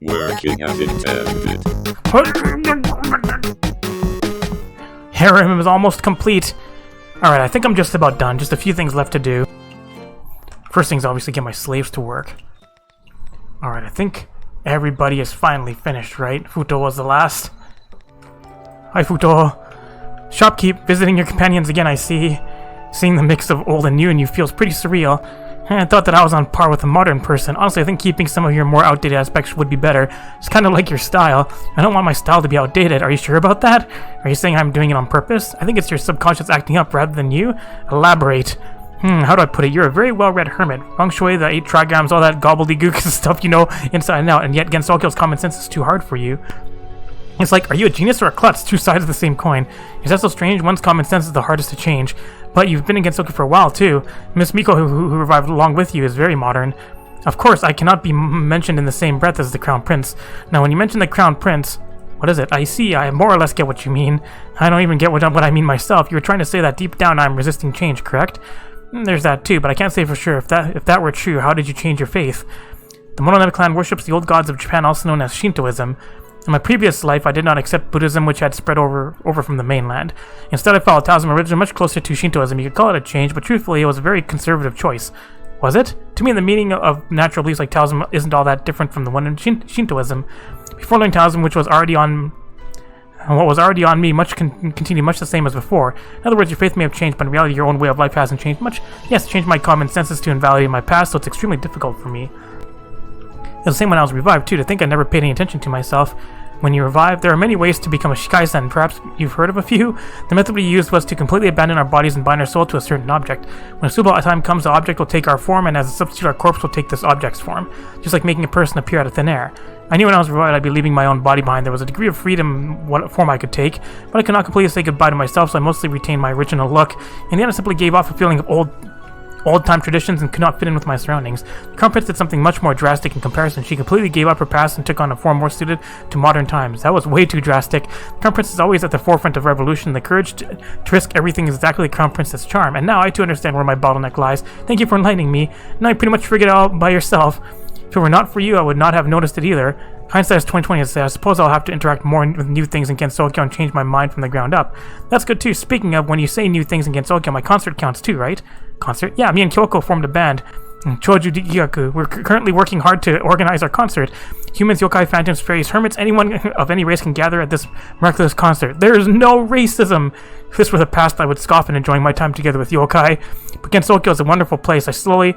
Working as intended. Harem is almost complete. Alright, I think I'm just about done. Just a few things left to do. First thing is obviously get my slaves to work. Alright, I think everybody is finally finished, right? Futo was the last. Hi, Futo. Shopkeep, visiting your companions again, I see. Seeing the mix of old and new in you feels pretty surreal. I thought that I was on par with a modern person. Honestly, I think keeping some of your more outdated aspects would be better. It's kind of like your style. I don't want my style to be outdated. Are you sure about that? Are you saying I'm doing it on purpose? I think it's your subconscious acting up rather than you. Elaborate. How do I put it? You're a very well-read hermit. Feng Shui, the 8 trigrams, all that gobbledygook stuff you know inside and out, and yet Gensokyo's common sense is too hard for you. It's like, are you a genius or a klutz? Two sides of the same coin. Is that so strange? One's common sense is the hardest to change. But you've been in Gensokyo for a while, too. Miss Miko, who revived along with you, is very modern. Of course, I cannot be mentioned in the same breath as the Crown Prince. Now, when you mention the Crown Prince... What is it? I see, I more or less get what you mean. I don't even get what I mean myself. You were trying to say that deep down I'm resisting change, correct? There's that too, but I can't say for sure. If that were true, how did you change your faith? The Mononobe clan worships the old gods of Japan, also known as Shintoism. In my previous life, I did not accept Buddhism, which had spread over from the mainland. Instead, I followed Taoism, a religion much closer to Shintoism. You could call it a change, but truthfully, it was a very conservative choice. Was it? To me, the meaning of natural beliefs like Taoism isn't all that different from the one in Shintoism. Before learning Taoism, which was already on... What was already on me continued much the same as before. In other words, your faith may have changed, but in reality, your own way of life hasn't changed much. Yes, it changed my common senses to invalidate my past, so it's extremely difficult for me. It was the same when I was revived, too. To think I never paid any attention to myself. When you revive, there are many ways to become a Shikai-sen. Perhaps you've heard of a few? The method we used was to completely abandon our bodies and bind our soul to a certain object. When a suitable time comes, the object will take our form, and as a substitute, our corpse will take this object's form. Just like making a person appear out of thin air. I knew when I was revived I'd be leaving my own body behind. There was a degree of freedom what form I could take, but I could not completely say goodbye to myself, so I mostly retained my original look. In the end, I simply gave off a feeling of old-time traditions and could not fit in with my surroundings. The Crown Prince did something much more drastic in comparison. She completely gave up her past and took on a form more suited to modern times. That was way too drastic. The Crown Prince is always at the forefront of revolution. The courage to risk everything is exactly the Crown Prince's charm. And now I too understand where my bottleneck lies. Thank you for enlightening me. Now you pretty much figured it out by yourself. If it were not for you, I would not have noticed it either. Hindsight is 2020, I suppose I'll have to interact more with new things in Gensokyo and change my mind from the ground up. That's good too. Speaking of, when you say new things in Gensokyo, my concert counts too, right? Concert? Yeah, me and Kyouko formed a band. Choju Digaku. We're currently working hard to organize our concert. Humans, yokai, phantoms, fairies, hermits, anyone of any race can gather at this miraculous concert. There is no racism! If this were the past, I would scoff and enjoying my time together with yokai. But Gensokyo is a wonderful place. I slowly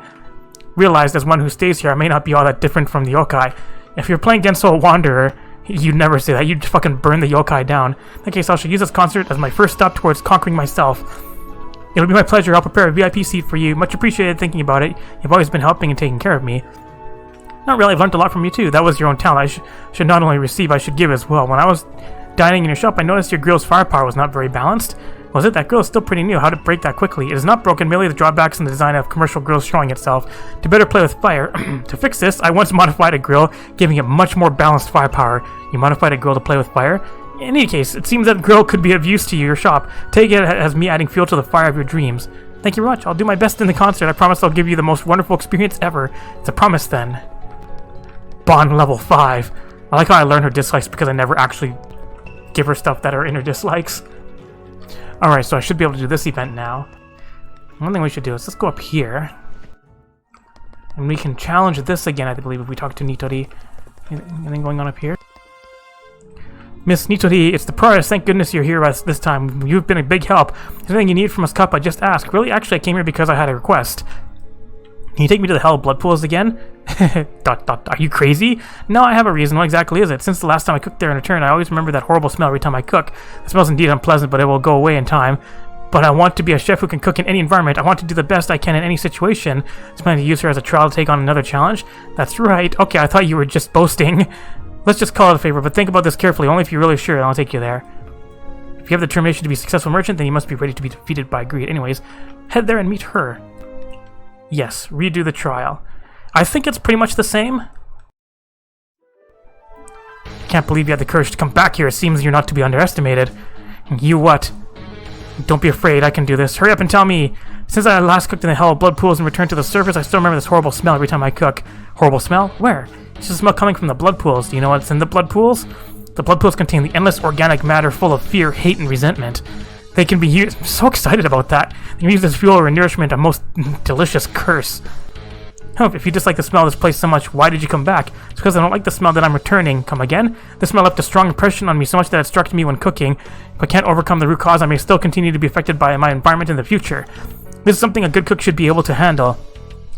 realized as one who stays here, I may not be all that different from the yokai. If you're playing Genso Wanderer, you'd never say that. You'd fucking burn the yokai down. In that case, I should use this concert as my first step towards conquering myself. It'll be my pleasure. I'll prepare a VIP seat for you. Much appreciated thinking about it. You've always been helping and taking care of me. Not really. I've learned a lot from you too. That was your own talent. I should not only receive, I should give as well. When I was dining in your shop, I noticed your grill's firepower was not very balanced. Was it? That grill is still pretty new. How did it break that quickly? It is not broken, merely the drawbacks in the design of commercial grills showing itself. To better play with fire. To fix this, I once modified a grill, giving it much more balanced firepower. You modified a grill to play with fire? In any case, it seems that the grill could be of use to your shop. Take it as me adding fuel to the fire of your dreams. Thank you very much. I'll do my best in the concert. I promise I'll give you the most wonderful experience ever. It's a promise then. Bond level 5. I like how I learned her dislikes because I never actually give her stuff that are in her dislikes. Alright, so I should be able to do this event now. One thing we should do is let's go up here. And we can challenge this again, I believe, if we talk to Nitori. Anything going on up here? Miss Nitori, it's the prioress. Thank goodness you're here this time. You've been a big help. If there's anything you need from us, Kappa, just ask. Really, actually, I came here because I had a request. Can you take me to the Hell Blood Pools again? Are you crazy? No, I have a reason. What exactly is it? Since the last time I cooked there in return, I always remember that horrible smell every time I cook. The smell's indeed unpleasant, but it will go away in time. But I want to be a chef who can cook in any environment. I want to do the best I can in any situation. I was planning to use her as a trial to take on another challenge. That's right. Okay, I thought you were just boasting. Let's just call it a favor, but think about this carefully. Only if you're really sure, and I'll take you there. If you have the determination to be a successful merchant, then you must be ready to be defeated by greed. Anyways, head there and meet her. Yes, redo the trial. I think it's pretty much the same. Can't believe you had the courage to come back here. It seems you're not to be underestimated. You what? Don't be afraid, I can do this. Hurry up and tell me. Since I last cooked in the hell of blood pools and returned to the surface, I still remember this horrible smell every time I cook. Horrible smell? Where? It's just a smell coming from the blood pools. Do you know what's in the blood pools? The blood pools contain the endless organic matter full of fear, hate, and resentment. They can be used... I'm so excited about that. They can use as fuel or nourishment, a most delicious curse. Oh, if you dislike the smell of this place so much, why did you come back? It's because I don't like the smell that I'm returning. Come again? The smell left a strong impression on me so much that it struck me when cooking. If I can't overcome the root cause, I may still continue to be affected by my environment in the future. This is something a good cook should be able to handle.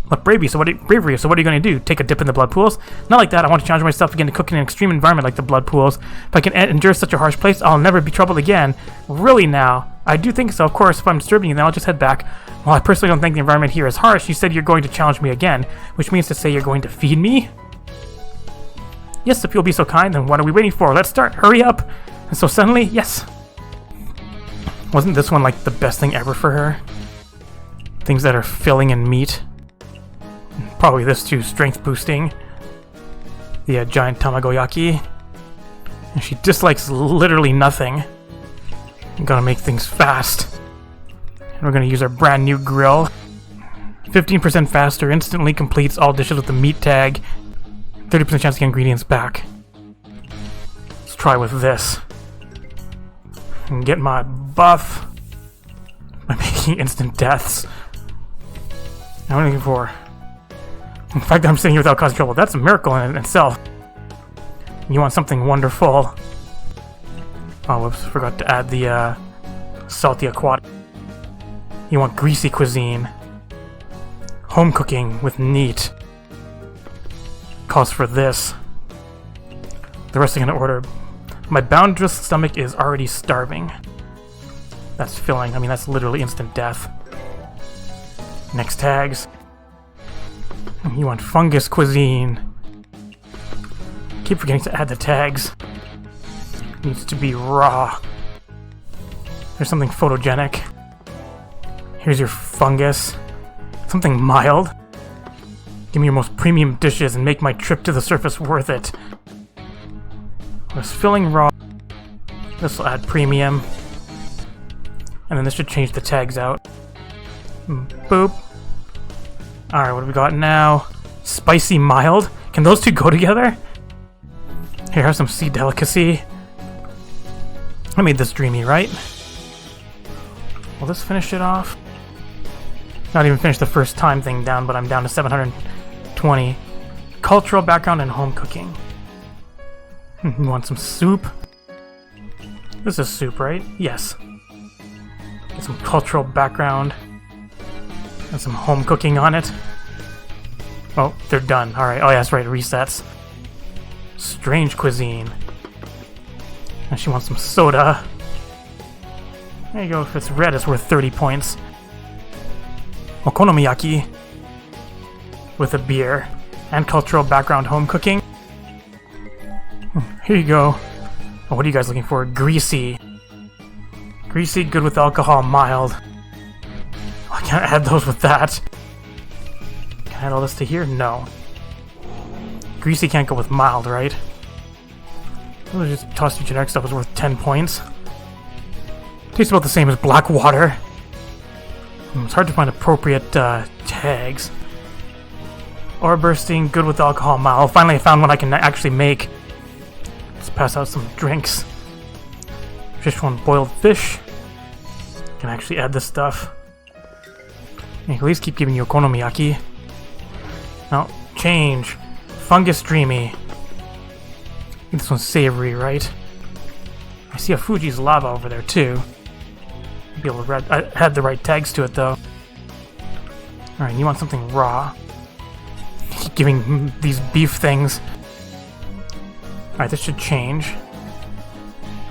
But bravery, so what are you going to do? Take a dip in the blood pools? Not like that. I want to challenge myself again to cook in an extreme environment like the blood pools. If I can endure such a harsh place, I'll never be troubled again. Really now? I do think so. Of course, if I'm disturbing you, then I'll just head back. Well, I personally don't think the environment here is harsh. You said you're going to challenge me again, which means to say you're going to feed me? Yes, if you'll be so kind, then what are we waiting for? Let's start. Hurry up. And so suddenly, yes. Wasn't this one like the best thing ever for her? Things that are filling in meat. Probably this too, strength boosting. The giant tamagoyaki. And she dislikes literally nothing. I'm gonna make things fast. And we're gonna use our brand new grill. 15% faster, instantly completes all dishes with the meat tag. 30% chance to get ingredients back. Let's try with this. And get my buff by making instant deaths. Now what am I looking for? In fact, I'm sitting here without causing trouble. That's a miracle in itself. You want something wonderful. Oh, whoops, forgot to add the salty aquatic. You want greasy cuisine. Home cooking with neat. Calls for this. The rest I'm gonna order. My boundless stomach is already starving. That's filling. I mean, that's literally instant death. Next tags. You want fungus cuisine. Keep forgetting to add the tags. It needs to be raw. There's something photogenic. Here's your fungus. Something mild. Give me your most premium dishes and make my trip to the surface worth it. This filling raw. This will add premium. And then this should change the tags out. Boop. Alright, what do we got now? Spicy mild? Can those two go together? Here, have some sea delicacy. I made this dreamy, right? Will this finish it off? Not even finish the first time thing down, but I'm down to 720. Cultural background and home cooking. You want some soup? This is soup, right? Yes. Get some cultural background. And some home cooking on it. Oh, they're done. Alright. Oh, yeah, that's right. Resets. Strange cuisine. And she wants some soda. There you go. If it's red, it's worth 30 points. Okonomiyaki. With a beer. And cultural background home cooking. Here you go. Oh, what are you guys looking for? Greasy. Greasy, good with alcohol, mild. I can't add those with that. Can I add all this to here? No. Greasy can't go with mild, right? I'll just toss your generic stuff. It's worth 10 points. Tastes about the same as black water. It's hard to find appropriate tags. Ore bursting, good with alcohol, mild. Finally, I found one I can actually make. Let's pass out some drinks. Fish one, boiled fish. Can actually add this stuff. I can at least keep giving you okonomiyaki. No, change. Fungus dreamy. I think this one's savory, right? I see a Fuji's lava over there too. Be able to I had the right tags to it though. Alright, you want something raw. Keep giving these beef things. Alright, this should change.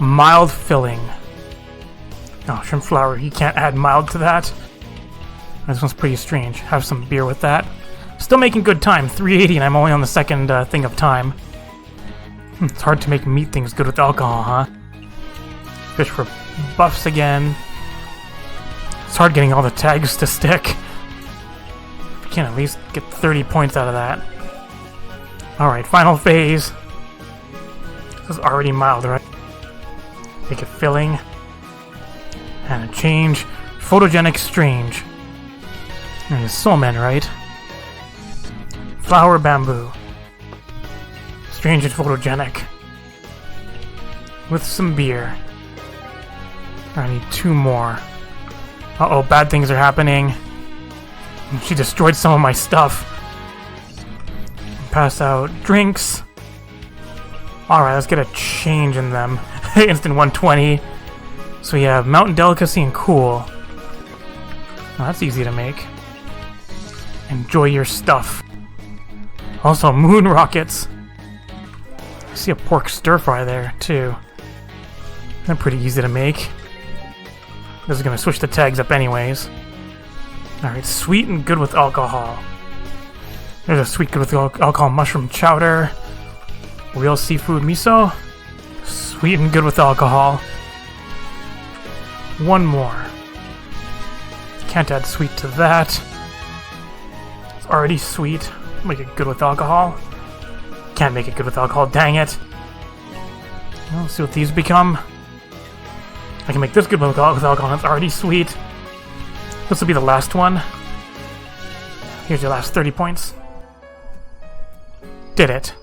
Mild filling. Oh, shrimp flour. You can't add mild to that. This one's pretty strange. Have some beer with that. Still making good time. 380 and I'm only on the second thing of time. It's hard to make meat things good with alcohol, huh? Fish for buffs again. It's hard getting all the tags to stick. You can at least get 30 points out of that. Alright, final phase. This is already mild, right? Make it filling. And a change. Photogenic strange. And soul man, right? Flower bamboo. Strange and photogenic. With some beer. I need 2 more. Uh-oh, bad things are happening. She destroyed some of my stuff. Pass out drinks. Alright, let's get a change in them. Instant 120. So we have Mountain Delicacy and Cool. Oh, that's easy to make. Enjoy your stuff. Also, Moon Rockets. I see a pork stir-fry there, too. They're pretty easy to make. This is going to switch the tags up anyways. Alright, sweet and good with alcohol. There's a sweet good with alcohol mushroom chowder. Real seafood miso. Sweet and good with alcohol. 1 more. Can't add sweet to that. It's already sweet. Make it good with alcohol. Can't make it good with alcohol, dang it. Well, let's see what these become. I can make this good with alcohol, it's already sweet. This will be the last one. Here's your last 30 points. Did it.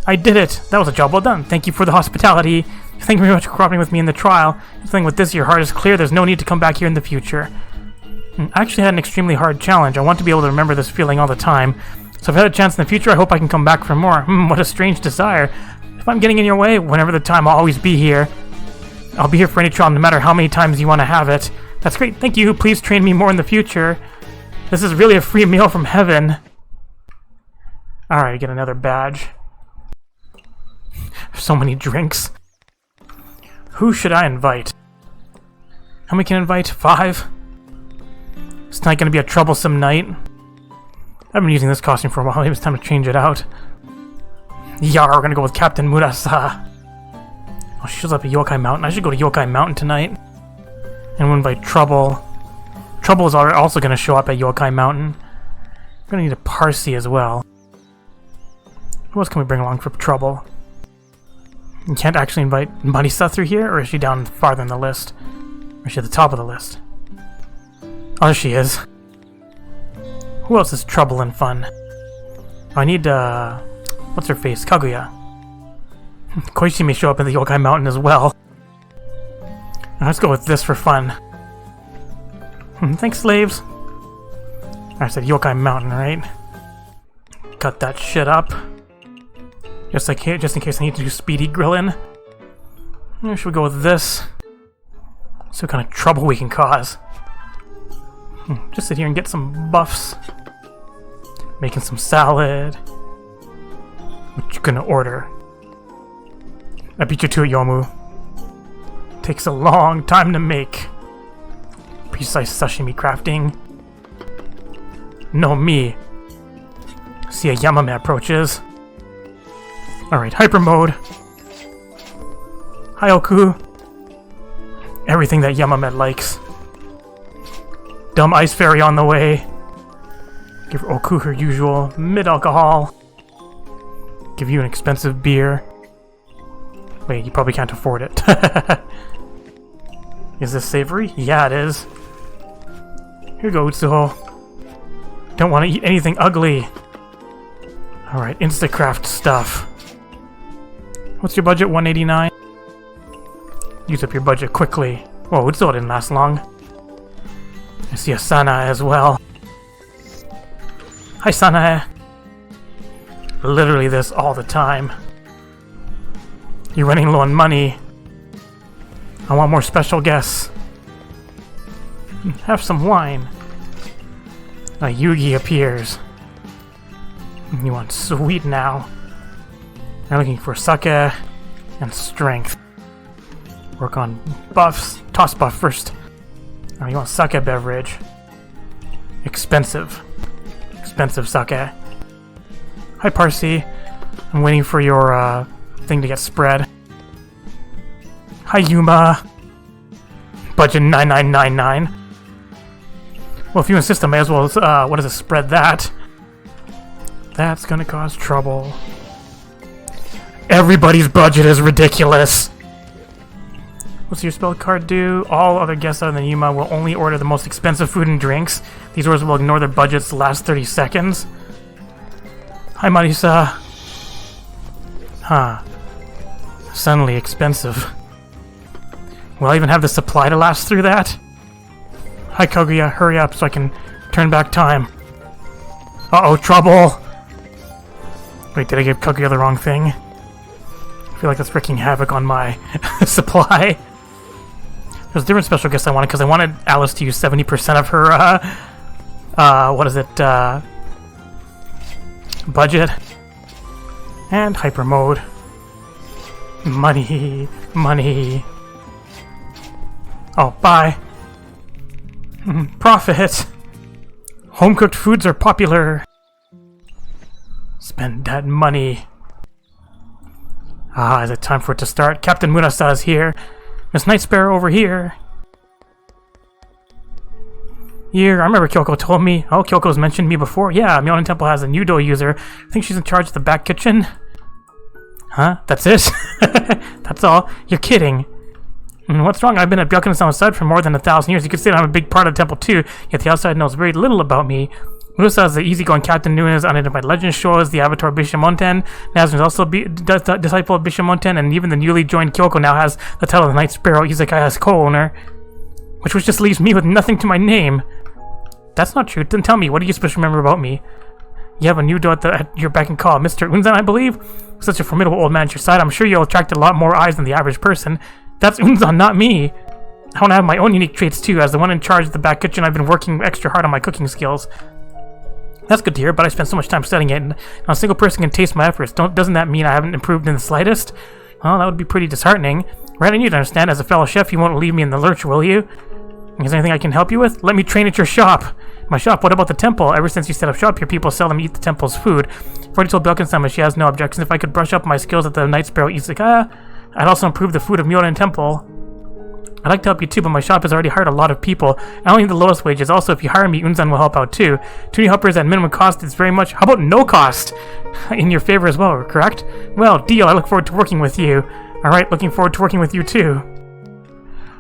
I did it! That was a job well done. Thank you for the hospitality. Thank you very much for cooperating with me in the trial. The thing with this, your heart is clear. There's no need to come back here in the future. I actually had an extremely hard challenge. I want to be able to remember this feeling all the time. So if I had a chance in the future, I hope I can come back for more. What a strange desire. If I'm getting in your way, whenever the time, I'll always be here. I'll be here for any trial, no matter how many times you want to have it. That's great, thank you. Please train me more in the future. This is really a free meal from heaven. Alright, get another badge. So many drinks. Who should I invite? How many can I invite? 5? It's not going to be a troublesome night. I've been using this costume for a while, maybe it's time to change it out. Yeah, we're going to go with Captain Murasa. Oh, she shows up at Yokai Mountain. I should go to Yokai Mountain tonight. And we'll invite Trouble. Trouble is also going to show up at Yokai Mountain. We're going to need a Parsi as well. Who else can we bring along for Trouble? You can't actually invite Marisa through here, or is she down farther in the list? Or is she at the top of the list? Oh, there she is. Who else is trouble and fun? Oh, I need, what's her face? Kaguya. Koichi may show up in the Yokai Mountain as well. Let's go with this for fun. Thanks, slaves. I said Yokai Mountain, right? Cut that shit up. Just in case I need to do speedy grilling. Should we go with this? See what kind of trouble we can cause. Just sit here and get some buffs. Making some salad. What you gonna order? I beat you to it, Yomu. Takes a long time to make. Precise sashimi crafting. No me. See a Yamame approaches. Alright, hyper mode. Hyoku. Everything that Yamamet likes. Dumb ice fairy on the way. Give Oku her usual mid-alcohol. Give you an expensive beer. Wait, you probably can't afford it. Is this savory? Yeah, it is. Here you go, Utsuho. Don't want to eat anything ugly. Alright, Instacraft stuff. What's your budget? 189? Use up your budget quickly. Whoa, Utsuho didn't last long. I see a Sanae as well. Hi, Sanae. Literally this all the time. You're running low on money. I want more special guests. Have some wine. A Yugi appears. You want sweet now. I'm looking for sake and strength. Work on buffs. Toss buff first. Oh, you want sake beverage. Expensive. Expensive sake. Hi, Parsi. I'm waiting for your thing to get spread. Hi, Yuuma. Budget 9999. Well, if you insist, I may as well, what is it, spread that. That's gonna cause trouble. Everybody's budget is ridiculous. What's your spell card do? All other guests other than Yuuma will only order the most expensive food and drinks. These orders will ignore their budgets the last 30 seconds. Hi, Marisa. Huh. Suddenly expensive. Will I even have the supply to last through that? Hi, Kaguya. Hurry up so I can turn back time. Uh-oh, trouble! Wait, did I give Kaguya the wrong thing? I feel like that's wreaking havoc on my supply. There's a different special guest I wanted, because I wanted Alice to use 70% of her, what is it, budget. And hyper mode. Money. Money. Oh, bye. Profit. Home-cooked foods are popular. Spend that money. Ah, is it time for it to start? Captain Munasa is here. Miss Night Sparrow over here. Here, I remember Kyouko told me. Oh, Kyoko's mentioned me before. Yeah, Myonin Temple has a Nudo user. I think she's in charge of the back kitchen. Huh? That's it? That's all? You're kidding. What's wrong? I've been at Byakunin-sama's side for more than 1,000 years. You could say that I'm a big part of the temple too, yet the outside knows very little about me. Musa is the easygoing captain known as unidentified legend shows, the avatar Bishamonten. Nazrin is also disciple of Bishamonten, and even the newly joined Kyouko now has the title of the Night Sparrow Izakaya's co-owner. Which just leaves me with nothing to my name. That's not true. Then tell me, what are you supposed to remember about me? You have a new door at your beck and call. Mr. Unzan, I believe? Such a formidable old man at your side, I'm sure you'll attract a lot more eyes than the average person. That's Unzan, not me. I want to have my own unique traits too. As the one in charge of the back kitchen, I've been working extra hard on my cooking skills. That's good to hear, but I spent so much time studying it, and not a single person can taste my efforts. Doesn't that mean I haven't improved in the slightest? Well, that would be pretty disheartening. Right, I need to understand, as a fellow chef, you won't leave me in the lurch, will you? Is there anything I can help you with? Let me train at your shop. My shop? What about the temple? Ever since you set up shop here, people seldom eat the temple's food. I've already told Byakunin-sama she has no objections. If I could brush up my skills at the Night Sparrow Izakaya, I'd also improve the food of Myonin Temple. I'd like to help you too, but my shop has already hired a lot of people. I only need the lowest wages. Also, if you hire me, Unzan will help out too. 2 new helpers at minimum cost is very much... How about no cost? In your favor as well, correct? Well, deal. I look forward to working with you. Alright, looking forward to working with you too.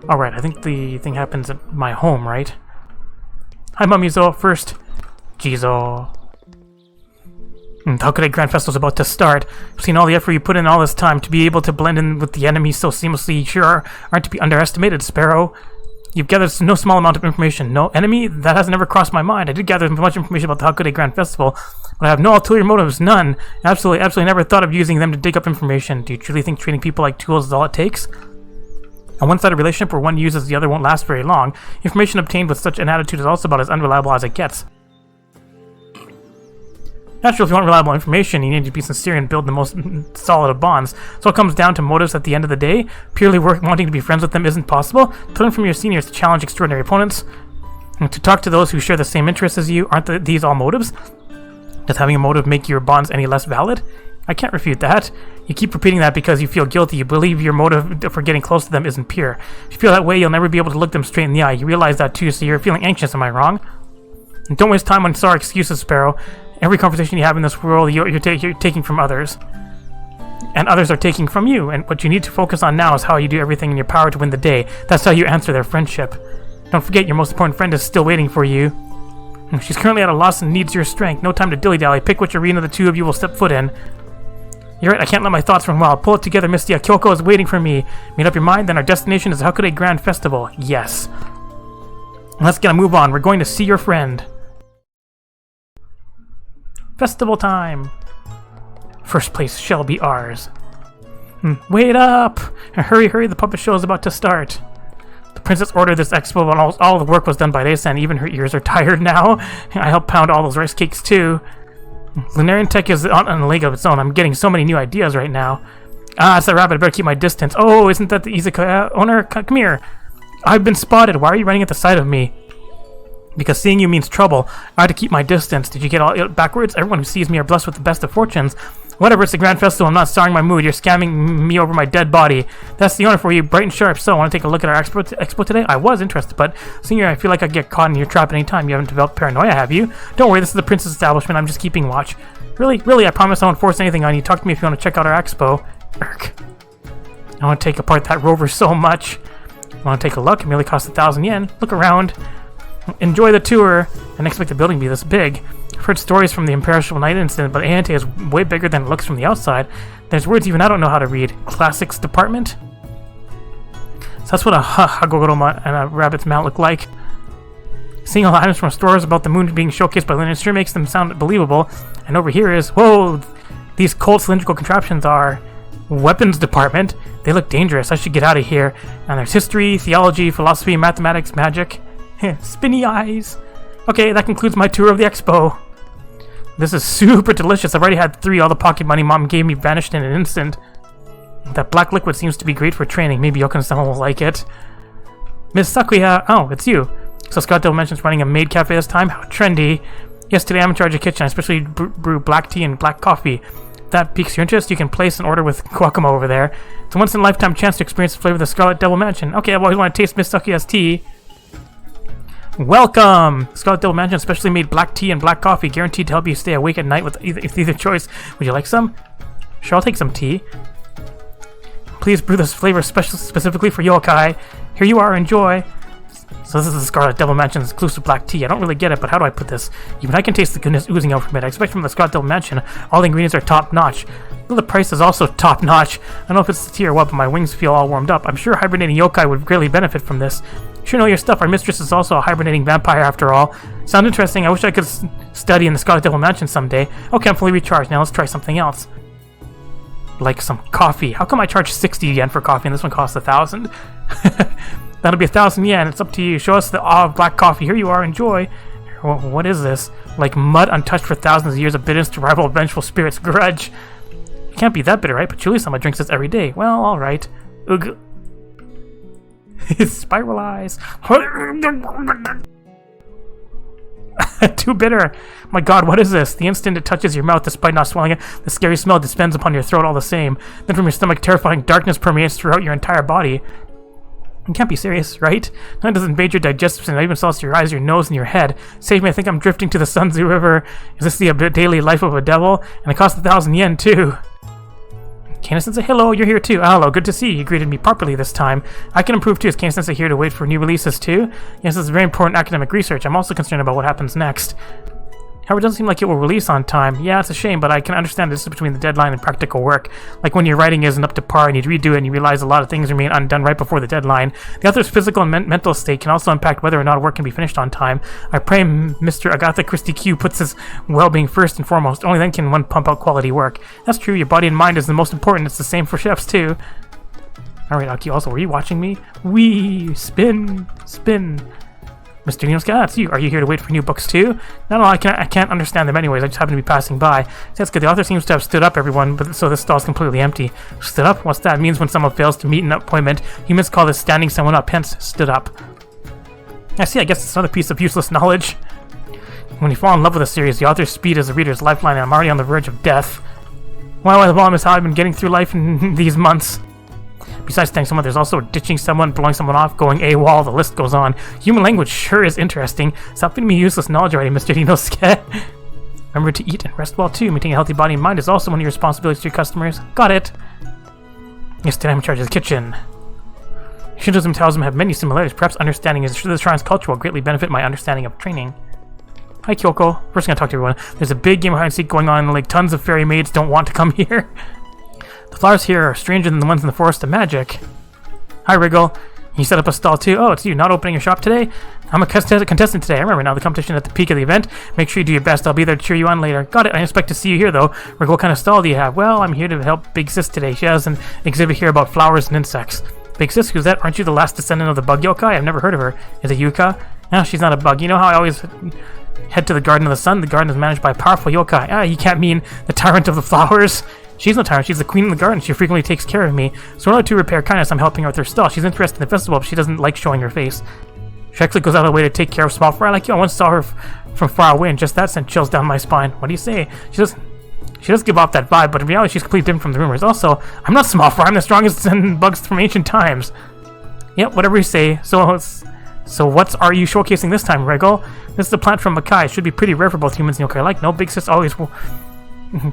Alright, I think the thing happens at my home, right? Hi, Mamizo. First, Jizo. The Hakurei Grand Festival is about to start. I've seen all the effort you put in all this time to be able to blend in with the enemy so seamlessly. You sure aren't to be underestimated, Sparrow. You've gathered no small amount of information. No enemy? That has never crossed my mind. I did gather much information about the Hakurei Grand Festival, but I have no ulterior motives, none. Absolutely never thought of using them to dig up information. Do you truly think treating people like tools is all it takes? A one-sided relationship where one uses the other won't last very long. Information obtained with such an attitude is also about as unreliable as it gets. Naturally, if you want reliable information, you need to be sincere and build the most solid of bonds. So it comes down to motives at the end of the day. Purely wanting to be friends with them isn't possible. To learn from your seniors to challenge extraordinary opponents. And to talk to those who share the same interests as you. Aren't these all motives? Does having a motive make your bonds any less valid? I can't refute that. You keep repeating that because you feel guilty. You believe your motive for getting close to them isn't pure. If you feel that way, you'll never be able to look them straight in the eye. You realize that too, so you're feeling anxious, am I wrong? And don't waste time on sorry excuses, Sparrow. Every conversation you have in this world, you're taking from others. And others are taking from you. And what you need to focus on now is how you do everything in your power to win the day. That's how you answer their friendship. Don't forget, your most important friend is still waiting for you. She's currently at a loss and needs your strength. No time to dilly-dally. Pick which arena the two of you will step foot in. You're right, I can't let my thoughts run wild. Pull it together, Mystia. Kyouko is waiting for me. Made up your mind, then our destination is the Hakurei Grand Festival. Yes. Let's get a move on. We're going to see your friend. Festival time! First place shall be ours. Wait up! Hurry, hurry, the puppet show is about to start. The princess ordered this expo, and all the work was done by Reisa, and even her ears are tired now. I helped pound all those rice cakes too. Lunarian tech is on a league of its own. I'm getting so many new ideas right now. Ah, it's that rabbit. I better keep my distance. Oh, isn't that the Izakaya owner? Come here. I've been spotted. Why are you running at the sight of me? Because seeing you means trouble. I had to keep my distance. Did you get all backwards? Everyone who sees me are blessed with the best of fortunes. Whatever, it's the Grand Festival. I'm not starring my mood. You're scamming me over my dead body. That's the owner for you, bright and sharp. So, want to take a look at our expo today? I was interested, but Senior, I feel like I'd get caught in your trap at any time. You haven't developed paranoia, have you? Don't worry, this is the Prince's establishment. I'm just keeping watch. Really, I promise I won't force anything on you. Talk to me if you want to check out our expo. Urk. I want to take apart that rover so much. Want to take a look? It merely costs 1,000 yen. Look around. Enjoy the tour. I didn't expect the building to be this big. I've heard stories from the Imperishable Night incident, but Aante is way bigger than it looks from the outside. There's words even I don't know how to read. Classics department? So that's what a Hagogoro and a rabbit's mount look like. Seeing all the items from stores about the moon being showcased by Linen sure makes them sound believable. And over here is, whoa, these cold cylindrical contraptions are weapons department. They look dangerous. I should get out of here. And there's history, theology, philosophy, mathematics, magic. Spinny eyes. Okay, that concludes my tour of the expo. This is super delicious. I've already had 3. All the pocket money Mom gave me vanished in an instant. That black liquid seems to be great for training. Maybe Yoko-san will like it. Miss Sakuya. Oh, it's you. So Scott Dill mentions running a maid cafe this time. How trendy. Yes, today I'm in charge of the kitchen. I especially brew black tea and black coffee. If that piques your interest, you can place an order with Guacamo over there. It's a once-in-a-lifetime chance to experience the flavor of the Scarlet Devil Mansion. Okay, I've always wanted to taste Miss Sakuya's tea. Welcome! Scarlet Devil Mansion specially made black tea and black coffee, guaranteed to help you stay awake at night with either choice. Would you like some? Sure, I'll take some tea. Please brew this flavor specifically for yokai. Here you are, enjoy. So this is the Scarlet Devil Mansion's exclusive black tea. I don't really get it, but how do I put this? Even I can taste the goodness oozing out from it. I expect from the Scarlet Devil Mansion, all the ingredients are top-notch. The price is also top-notch. I don't know if it's the tea or what, but my wings feel all warmed up. I'm sure hibernating yokai would greatly benefit from this. Sure know your stuff. Our mistress is also a hibernating vampire after all. Sound interesting. I wish I could study in the Scarlet Devil Mansion someday. Okay, I'm fully recharged. Now let's try something else. Like some coffee. How come I charge 60 yen for coffee and this one costs 1,000? That'll be 1,000 yen. It's up to you. Show us the awe of black coffee. Here you are. Enjoy. What is this? Like mud untouched for thousands of years of bitterness to rival a vengeful spirit's grudge. It can't be that bitter, right? But Julie-sama drinks this every day. Well, alright. Ugh. Spiral eyes. Too bitter. My god, what is this? The instant it touches your mouth, despite not swallowing it, the scary smell descends upon your throat all the same. Then from your stomach, terrifying darkness permeates throughout your entire body. You can't be serious, right? That doesn't invade your digestive system. It even salts your eyes, your nose, and your head. Save me, I think I'm drifting to the Sunzu River. Is this the daily life of a devil? And it costs 1,000 yen, too. Kana-sensei, hello, you're here too. Hello, good to see you. You greeted me properly this time. I can improve too. Is Kana-sensei here to wait for new releases too? Yes, this is very important academic research. I'm also concerned about what happens next. However, it doesn't seem like it will release on time. Yeah, it's a shame, but I can understand this is between the deadline and practical work. Like when your writing isn't up to par and you redo it and you realize a lot of things remain undone right before the deadline. The author's physical and mental state can also impact whether or not work can be finished on time. I pray Mr. Agatha Christie Q puts his well-being first and foremost. Only then can one pump out quality work. That's true, your body and mind is the most important. It's the same for chefs too. Alright, Aki, also, were you watching me? Wee! Spin! Spin! Mr. Inosuke, that's you. Are you here to wait for new books too? No, I can't understand them anyways. I just happen to be passing by. That's good. The author seems to have stood up, everyone, but so this stall's completely empty. Stood up? What's that? It means when someone fails to meet an appointment. Humans call this standing someone up, hence stood up. I see, I guess it's another piece of useless knowledge. When you fall in love with a series, the author's speed is the reader's lifeline, and I'm already on the verge of death. Well, the problem is how I've been getting through life in these months. Besides thanking someone, there's also ditching someone, blowing someone off, going AWOL, the list goes on. Human language sure is interesting. Stop feeding me useless knowledge already, Mr. Inosuke. Remember to eat and rest well too. Maintaining a healthy body and mind is also one of your responsibilities to your customers. Got it. Yes, today I'm in charge of the kitchen. Shintoism and Taoism have many similarities. Perhaps understanding the shrine culture will greatly benefit my understanding of training. Hi, Kyouko. First gonna talk to everyone. There's a big game of hide and seek going on, like tons of fairy maids don't want to come here. The flowers here are stranger than the ones in the Forest of Magic. Hi, Wriggle. You set up a stall too? Oh, it's you. Not opening your shop today? I'm a contestant today. I remember now the competition at the peak of the event. Make sure you do your best. I'll be there to cheer you on later. Got it. I expect to see you here, though. Wriggle, what kind of stall do you have? Well, I'm here to help Big Sis today. She has an exhibit here about flowers and insects. Big Sis, who's that? Aren't you the last descendant of the bug yokai? I've never heard of her. Is it Yuka? No, she's not a bug. You know how I always head to the Garden of the Sun? The garden is managed by a powerful yokai. Ah, you can't mean the tyrant of the flowers. She's no tyrant, she's the queen of the garden. She frequently takes care of me. So in order to repair kindness, I'm helping her with her stall. She's interested in the festival, but she doesn't like showing her face. She actually goes out of the way to take care of small fry like you. I once saw her from far away, and just that sent chills down my spine. What do you say? She does give off that vibe, but in reality, she's completely different from the rumors. Also, I'm not small fry. I'm the strongest bugs from ancient times. Yep, whatever you say. So what are you showcasing this time, Wriggle? This is a plant from Makai. It should be pretty rare for both humans and yokai alike. No, Big Sis always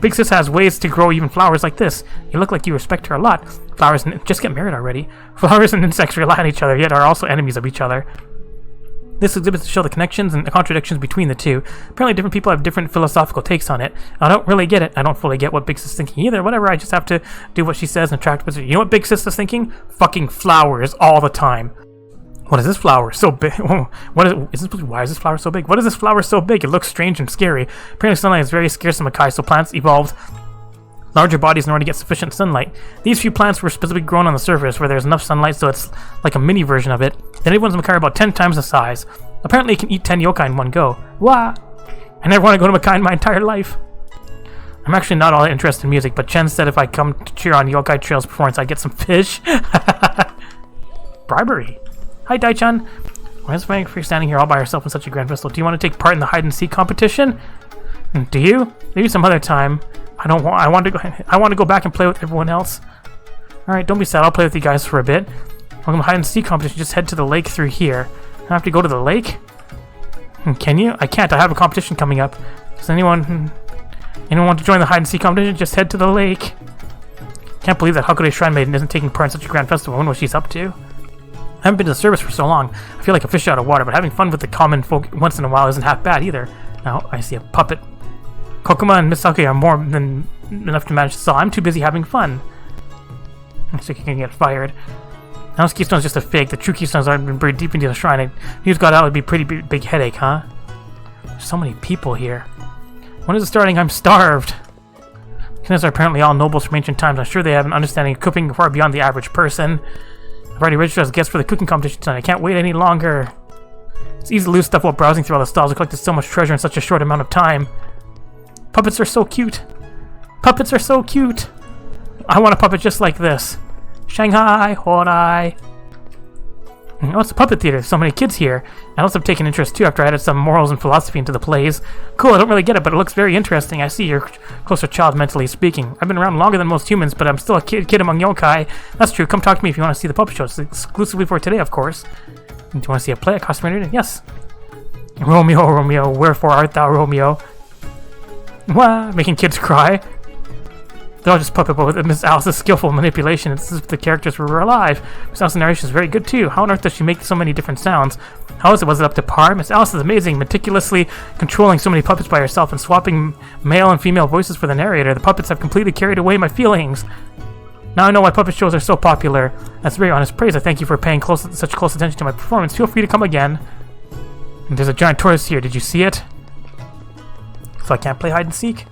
Big Sis has ways to grow even flowers like this. You look like you respect her a lot. Flowers and just get married already. Flowers and insects rely on each other, yet are also enemies of each other. This exhibits to show the connections and the contradictions between the two. Apparently different people have different philosophical takes on it. I don't really get it. I don't fully get what Big Sis is thinking either. Whatever, I just have to do what she says and attract with her. You know what Big Sis is thinking? Fucking flowers all the time. What is this flower so big? Why is this flower so big? What is this flower so big? It looks strange and scary. Apparently sunlight is very scarce in Makai, so plants evolved larger bodies in order to get sufficient sunlight. These few plants were specifically grown on the surface where there's enough sunlight, so it's like a mini version of it. The native ones in Makai are about 10 times the size. Apparently you can eat 10 yokai in one go. Wah! I never want to go to Makai in my entire life. I'm actually not all that interested in music, but Chen said if I come to cheer on Yokai Trail's performance, I'd get some fish. Bribery. Hi, Dai-chan. Why is Frank standing here all by herself in such a grand festival? Do you want to take part in the hide-and-seek competition? Do you? Maybe some other time. I want to go back and play with everyone else. All right, don't be sad. I'll play with you guys for a bit. Welcome to hide-and-seek competition. Just head to the lake through here. I have to go to the lake? Can you? I can't. I have a competition coming up. Does anyone want to join the hide-and-seek competition? Just head to the lake. Can't believe that Hakurei Shrine Maiden isn't taking part in such a grand festival. I wonder what she's up to. I haven't been to the service for so long. I feel like a fish out of water, but having fun with the common folk once in a while isn't half bad either. Now, I see a puppet. Kokuma and Misaki are more than enough to manage, so I'm too busy having fun. So you can get fired. Now this keystone's just a fake. The true keystones aren't been buried deep into the shrine. If news got out, it'd be a pretty big headache, huh? There's so many people here. When is it starting? I'm starved. These are apparently all nobles from ancient times. I'm sure they have an understanding of cooking far beyond the average person. I've already registered as guests for the cooking competition tonight. I can't wait any longer. It's easy to lose stuff while browsing through all the stalls. I collected so much treasure in such a short amount of time. Puppets are so cute. Puppets are so cute. I want a puppet just like this. Shanghai, Horai. Oh, it's a puppet theater. So many kids here. I also have taken interest too after I added some morals and philosophy into the plays. Cool, I don't really get it, but it looks very interesting. I see you're a closer child, mentally speaking. I've been around longer than most humans, but I'm still a kid among yokai. That's true. Come talk to me if you want to see the puppet show. It's exclusively for today, of course. Do you want to see a play at costume? Yes. Romeo, Romeo, wherefore art thou, Romeo? Wah, making kids cry. They're all just puppet, but with Miss Alice's skillful manipulation, it's as if the characters were alive. Miss Alice's narration is very good too. How on earth does she make so many different sounds? How is it? Was it up to par? Miss Alice is amazing, meticulously controlling so many puppets by herself and swapping male and female voices for the narrator. The puppets have completely carried away my feelings. Now I know why puppet shows are so popular. That's very honest praise. I thank you for paying such close attention to my performance. Feel free to come again. And there's a giant tortoise here. Did you see it? So I can't play hide and seek?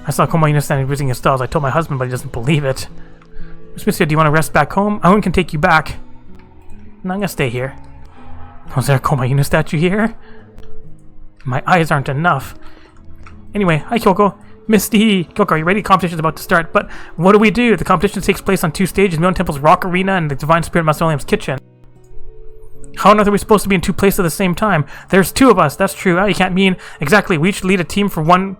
I saw Komayuna standing visiting his stalls. I told my husband, but he doesn't believe it. Miss Mystia, do you want to rest back home? Owen can take you back. No, I'm gonna stay here. Was there a Komayuna statue here? My eyes aren't enough. Anyway, hi Kyouko. Misty! Kyouko, are you ready? The competition's about to start, but what do we do? The competition takes place on 2 stages, Mion Temple's Rock Arena and the Divine Spirit Mausoleum's kitchen. How on earth are we supposed to be in 2 places at the same time? There's 2 of us, that's true. You can't mean exactly. We each lead a team for one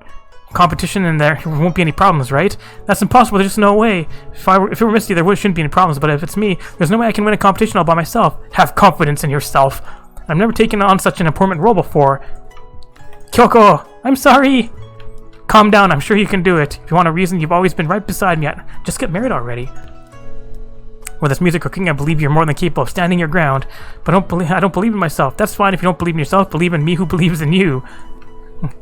competition and there won't be any problems, right? That's impossible. There's just no way. If it were Misty, there shouldn't be any problems, but if it's me, there's no way I can win a competition all by myself. Have confidence in yourself. I've never taken on such an important role before. Kyouko, I'm sorry. Calm down. I'm sure you can do it. If you want a reason, you've always been right beside me. Just get married already. With this music cooking, I believe you're more than capable of standing your ground. But I don't believe in myself. That's fine if you don't believe in yourself. Believe in me who believes in you.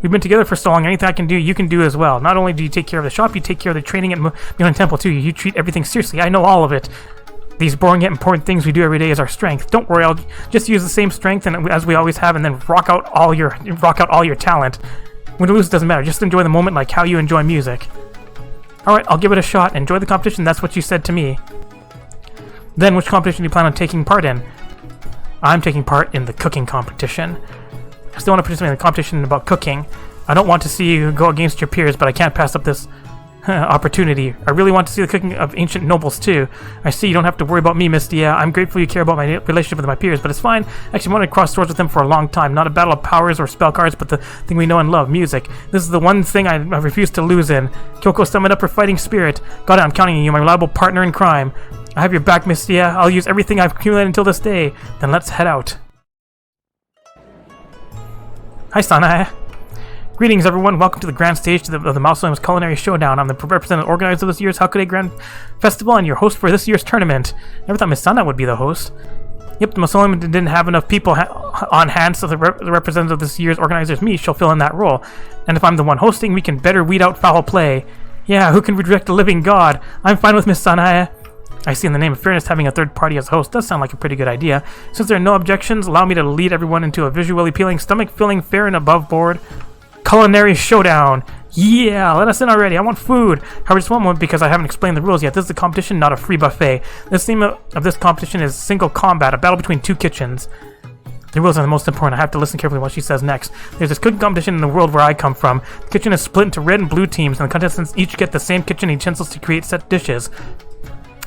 We've been together for so long. Anything I can do, you can do as well. Not only do you take care of the shop, you take care of the training at Mion Temple too. You treat everything seriously. I know all of it. These boring yet important things we do every day is our strength. Don't worry, I'll just use the same strength as we always have, and then rock out all your talent. Win or lose doesn't matter. Just enjoy the moment like how you enjoy music. All right, I'll give it a shot. Enjoy the competition. That's what you said to me. Then, which competition do you plan on taking part in? I'm taking part in the cooking competition. I still want to participate in the competition about cooking. I don't want to see you go against your peers, but I can't pass up this opportunity. I really want to see the cooking of ancient nobles too. I see you don't have to worry about me, Mystia. I'm grateful you care about my relationship with my peers, but it's fine. Actually, I wanted to cross swords with them for a long time. Not a battle of powers or spell cards, but the thing we know and love, music. This is the one thing I refuse to lose in. Kyouko, sum it up for fighting spirit. Got it, I'm counting on you, my reliable partner in crime. I have your back, Mystia. I'll use everything I've accumulated until this day. Then let's head out. Hi, Sana. Greetings, everyone. Welcome to the grand stage of the Mausoleum's Culinary Showdown. I'm the representative organizer of this year's Hakurei Grand Festival and your host for this year's tournament. Never thought Miss Sana would be the host. Yep, the Mausoleum didn't have enough people on hand, so the representative of this year's organizer, me, shall fill in that role. And if I'm the one hosting, we can better weed out foul play. Yeah, who can reject the living god? I'm fine with Miss Sana. I see, in the name of fairness, having a third party as a host does sound like a pretty good idea. Since there are no objections, allow me to lead everyone into a visually appealing, stomach-filling, fair and above-board Culinary Showdown. Yeah, let us in already. I want food. However, just one moment because I haven't explained the rules yet. This is a competition, not a free buffet. The theme of this competition is single combat, a battle between two kitchens. The rules are the most important. I have to listen carefully to what she says next. There's this cooking competition in the world where I come from. The kitchen is split into red and blue teams, and the contestants each get the same kitchen utensils to create set dishes.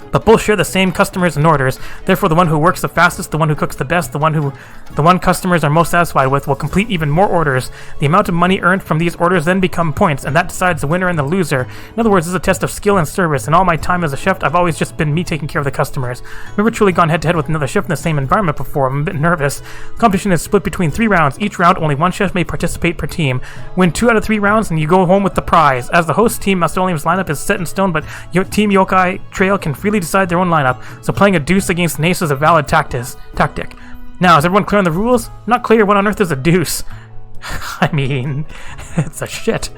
But both share the same customers and orders. Therefore, the one who works the fastest, the one who cooks the best, the one customers are most satisfied with will complete even more orders. The amount of money earned from these orders then become points, and that decides the winner and the loser. In other words, this is a test of skill and service. In all my time as a chef, I've always just been me taking care of the customers. I've never truly gone head-to-head with another chef in the same environment before. I'm a bit nervous. The competition is split between 3 rounds. Each round, only one chef may participate per team. Win 2 out of 3 rounds, and you go home with the prize. As the host team, Mausoleum's lineup is set in stone, but your Team Yokai Trail can freely decide their own lineup, so playing a deuce against an ace is a valid tactic. Now, is everyone clear on the rules? Not clear. What on earth is a deuce? I mean, it's a shit.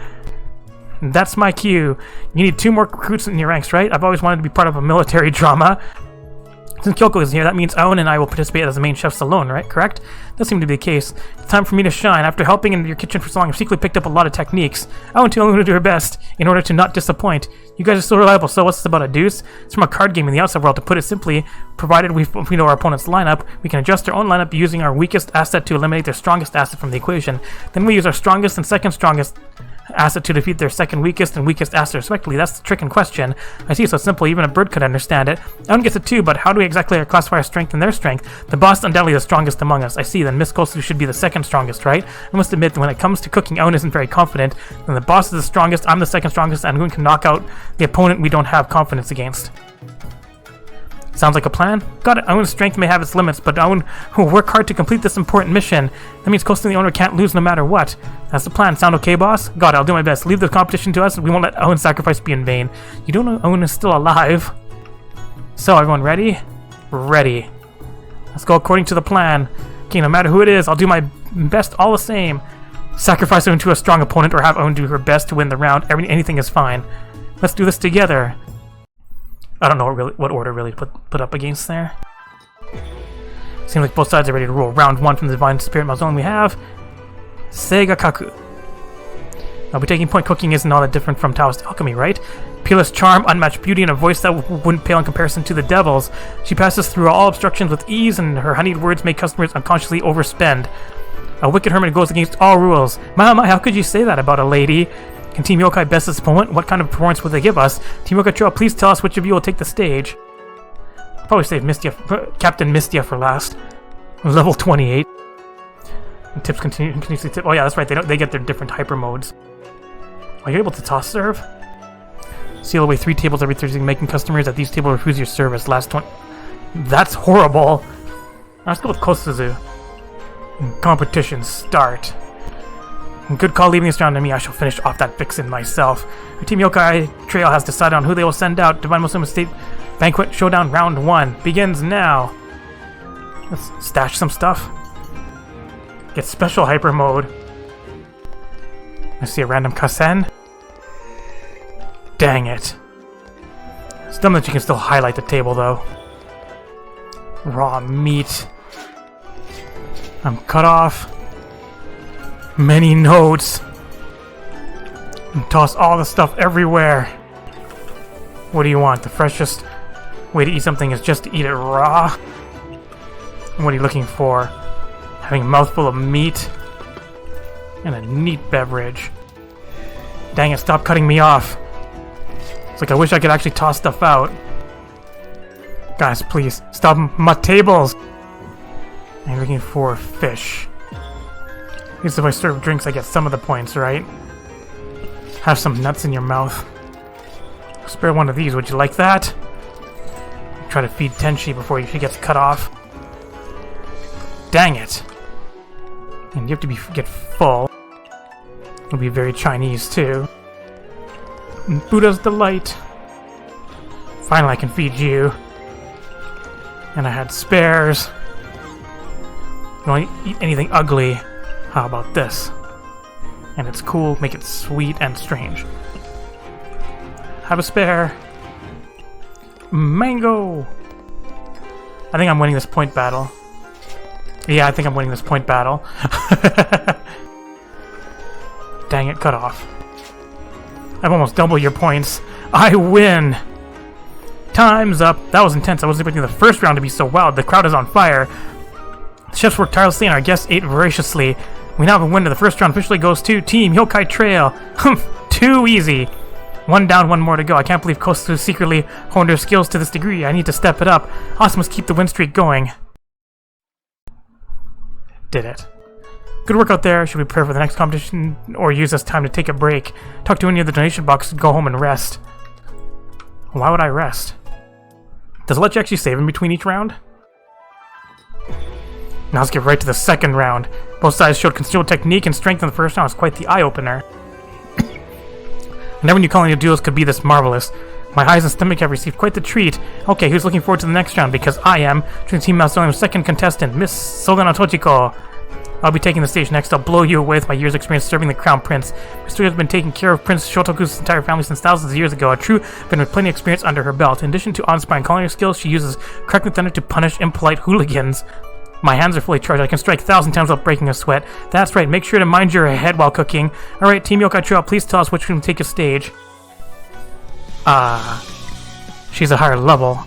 That's my cue. You need 2 more recruits in your ranks, right? I've always wanted to be part of a military drama. Since Kyouko is here, that means Aon and I will participate as the main chefs alone, right? Correct? That seems to be the case. It's time for me to shine. After helping in your kitchen for so long, I've secretly picked up a lot of techniques. Aon too, I'm going to do her best in order to not disappoint. You guys are so reliable, so what's this about a deuce? It's from a card game in the outside world. To put it simply, provided we know our opponent's lineup, we can adjust our own lineup using our weakest asset to eliminate their strongest asset from the equation. Then we use our strongest and second strongest asset to defeat their second weakest and weakest asset respectively. That's the trick in question. I see, so simple, even a bird could understand it. Aon gets it too, but how do we exactly classify our strength and their strength? The boss is undoubtedly the strongest among us. I see, then Miss Kosu should be the second strongest, right? I must admit that when it comes to cooking, Aon isn't very confident. Then the boss is the strongest, I'm the second strongest, and we can knock out the opponent we don't have confidence against. Sounds like a plan? Got it. Aon's strength may have its limits, but Aon will work hard to complete this important mission. That means Kosu and the owner can't lose no matter what. That's the plan. Sound okay, boss? Got it. I'll do my best. Leave the competition to us, and we won't let Aon's sacrifice be in vain. You don't know Aon is still alive. So, everyone ready? Ready. Let's go according to the plan. Okay, no matter who it is, I'll do my best all the same. Sacrifice Aon to a strong opponent or have Aon do her best to win the round. Anything is fine. Let's do this together. I don't know what order really put up against there. Seems like both sides are ready to roll. Round 1 from the Divine Spirit Mausoleum we have Seiga Kaku. I'll be taking point. Cooking isn't all that different from Taoist alchemy, right? Peerless charm, unmatched beauty, and a voice that wouldn't pale in comparison to the devil's. She passes through all obstructions with ease, and her honeyed words make customers unconsciously overspend. A wicked hermit goes against all rules. My, how could you say that about a lady? Can Team Yokai best this opponent? What kind of performance will they give us? Team Yokai Trail, please tell us which of you will take the stage. I'll probably save Captain Mystia for last. Level 28. And tips continuously tip. Oh yeah, that's right. They get their different hyper modes. Are you able to toss serve? Seal away 3 tables every Thursday, making customers at these tables refuse your service. Last 20. That's horrible. Let's go with Kosuzu. Competition start. Good call leaving this round to me. I shall finish off that vixen myself. Our Team Yokai Trail has decided on who they will send out. Divine Muslim State Banquet Showdown Round 1 begins now. Let's stash some stuff. Get special hyper mode. I see a random Kasen. Dang it. It's dumb that you can still highlight the table though. Raw meat. I'm cut off. Many notes. And toss all the stuff everywhere. What do you want? The freshest way to eat something is just to eat it raw? And what are you looking for? Having a mouthful of meat and a neat beverage. Dang it, stop cutting me off. It's like I wish I could actually toss stuff out. Guys, please, stop my tables! I'm looking for fish. At least if I serve drinks, I get some of the points, right? Have some nuts in your mouth. Spare one of these, would you like that? Try to feed Tenshi before she gets cut off. Dang it! And you have to get full. It'll be very Chinese, too. Buddha's Delight. Finally, I can feed you. And I had spares. You don't eat anything ugly. How about this? And it's cool, make it sweet and strange. Have a spare. Mango! I think I'm winning this point battle. Yeah, I think I'm winning this point battle. Dang it, cut off. I've almost doubled your points. I win! Time's up. That was intense. I wasn't expecting the first round to be so wild. The crowd is on fire. The chefs worked tirelessly and our guests ate voraciously. We now have a winner. The first round officially goes to Team Yokai Trail. Humph, too easy. One down, one more to go. I can't believe Kosu secretly honed her skills to this degree. I need to step it up. Awesome must keep the win streak going. Did it. Good work out there. Should we prepare for the next competition or use this time to take a break? Talk to any of the donation boxes and go home and rest. Why would I rest? Does it let you actually save in between each round? Now let's get right to the second round. Both sides showed considerable technique and strength in the first round. It's quite the eye-opener. Never knew calling your duels could be this marvelous. My eyes and stomach have received quite the treat. Okay, who's looking forward to the next round? Because I am. Team Mausoleum's second contestant, Miss Solano Tochiko. I'll be taking the stage next. I'll blow you away with my years' experience serving the Crown Prince. Mysteria has been taking care of Prince Shotoku's entire family since thousands of years ago. A true veteran with plenty of experience under her belt. In addition to awe-inspiring culinary skills, she uses cracking thunder to punish impolite hooligans. My hands are fully charged. I can strike 1,000 times without breaking a sweat. That's right, make sure to mind your head while cooking. Alright, Team Yokai Trail, please tell us which can take a stage. She's a higher level.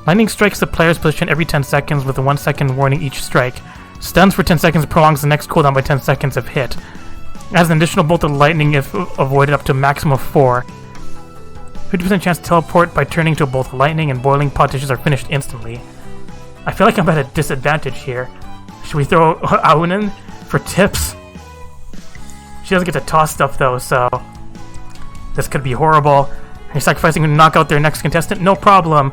Lightning strikes the player's position every 10 seconds with a 1 second warning each strike. Stuns for 10 seconds prolongs the next cooldown by 10 seconds if hit. Adds an additional bolt of lightning if avoided up to a maximum of 4. 50% chance to teleport by turning to a bolt of lightning, and boiling pot dishes are finished instantly. I feel like I'm at a disadvantage here. Should we throw Aun in for tips? She doesn't get to toss stuff though, so this could be horrible. Are you sacrificing to knock out their next contestant? No problem.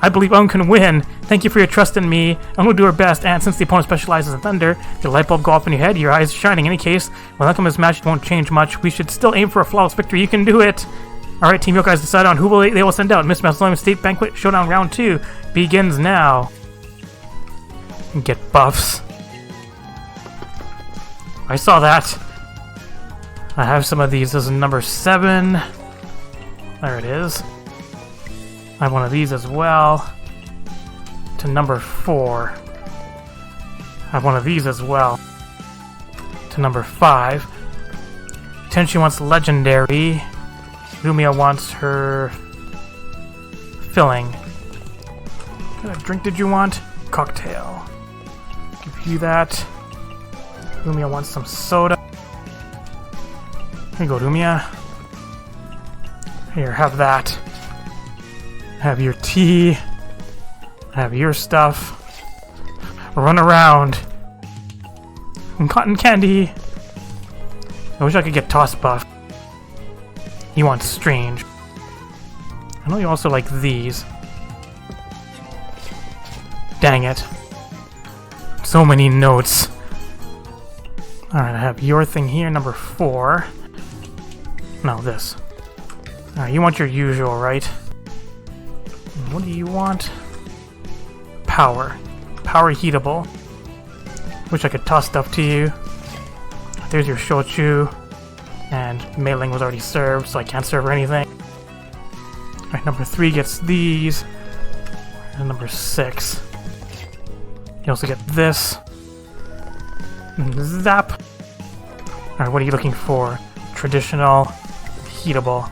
I believe Aun can win. Thank you for your trust in me. Aun will do her best, and since the opponent specializes in thunder, the light bulb go off in your head, your eyes shining. In any case, when outcome of this match won't change much. We should still aim for a flawless victory. You can do it. Alright, Team Yokai has decided on who they will send out. Miss Mausoleum State Banquet Showdown Round 2 begins now. Get buffs. I saw that. I have some of these. This is number 7. There it is. I have one of these as well. To number 4. I have one of these as well. To number 5. Tenchi wants legendary. Lumia wants her filling. What kind of drink did you want? Cocktail. Give you that. Lumia wants some soda. Here you go, Lumia. Here, have that. Have your tea. Have your stuff. Run around. And cotton candy. I wish I could get toss buff. He wants strange. I know you also like these. Dang it. So many notes. Alright, I have your thing here, number 4. No, this. Alright, you want your usual, right? What do you want? Power. Power heatable. Wish I could toss stuff to you. There's your shochu. And Mei Ling was already served, so I can't serve her anything. Alright, number 3 gets these. And number 6. You also get this. And zap! Alright, what are you looking for? Traditional. Heatable.